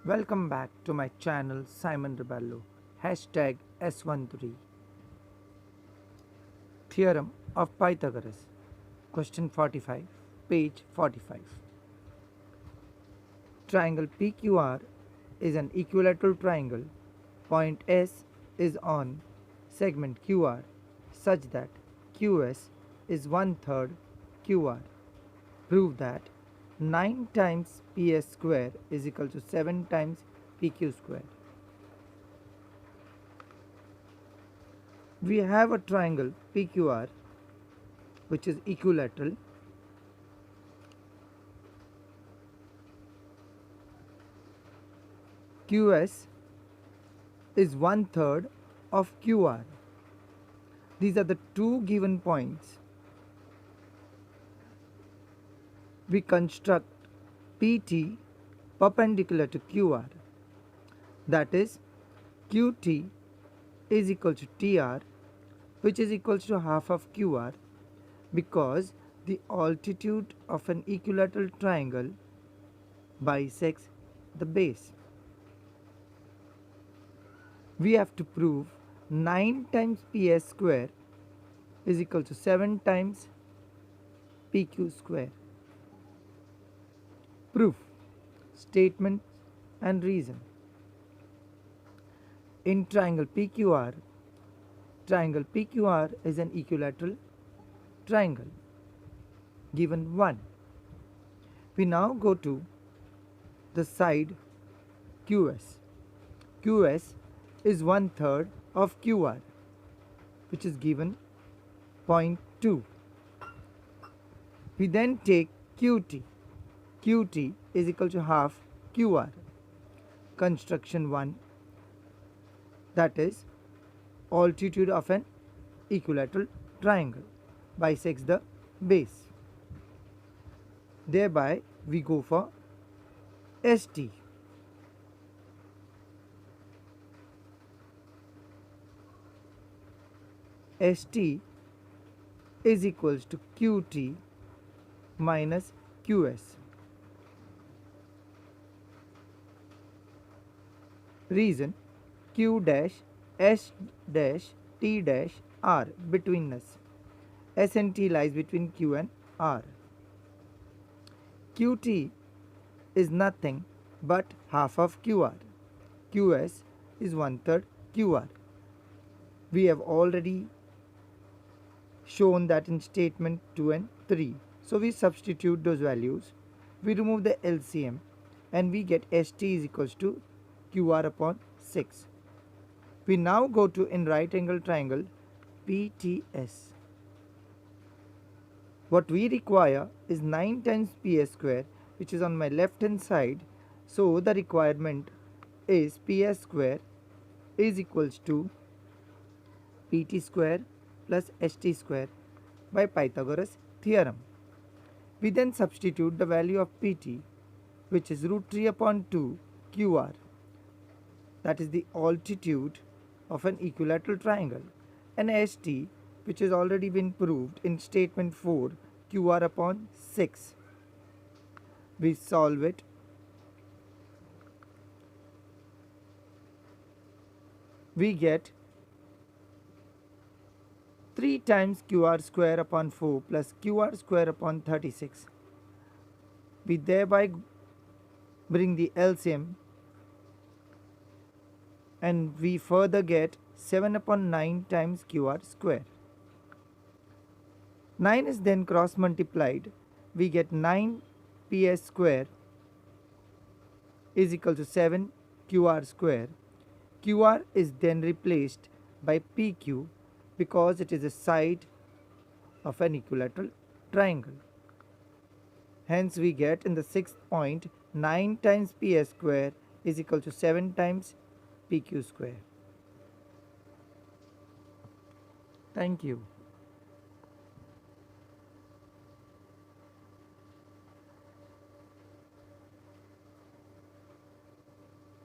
Welcome back to my channel Simon Rebello. Hashtag S13. Theorem of Pythagoras. Question 45, page 45. Triangle PQR is an equilateral triangle. Point S is on segment QR such that QS is 1/3 QR. Prove that 9 times PS square is equal to 7 times PQ square. We have a triangle PQR which is equilateral. QS is 1/3 of QR. These are the two given points. We construct PT perpendicular to QR, that is QT is equal to TR, which is equal to half of QR, because the altitude of an equilateral triangle bisects the base. We have to prove 9 times PS square is equal to 7 times PQ square. Proof, statement and reason. In triangle PQR is an equilateral triangle given 1. We now go to the side QS. QS is 1/3 of QR, which is given 0.2. We then take QT. QT is equal to half QR. Construction 1, that is altitude of an equilateral triangle bisects the base. Thereby we go for ST. ST is equals to QT minus QS. Reason, Q dash S dash T dash R between us. S and T lies between Q and R. QT is nothing but half of QR. QS is 1/3 QR. We have already shown that in statement 2 and 3. So we substitute those values. We remove the LCM and we get ST is equals to QR upon 6. We now go to in right angle triangle PTS. What we require is 9 times PS square, which is on my left hand side. So the requirement is PS square is equals to PT square plus ST square by Pythagoras theorem. We then substitute the value of PT, which is √3 upon 2 QR. That is the altitude of an equilateral triangle, and ST, which has already been proved in statement 4, QR upon 6. We solve it. We get 3 times QR square upon 4 plus QR square upon 36. We thereby bring the LCM and we further get 7 upon 9 times QR square. 9 is then cross multiplied. We get 9 PS square is equal to 7 QR square. QR is then replaced by PQ because it is a side of an equilateral triangle. Hence we get in the sixth point 9 times PS square is equal to 7 times PQ square. Thank you.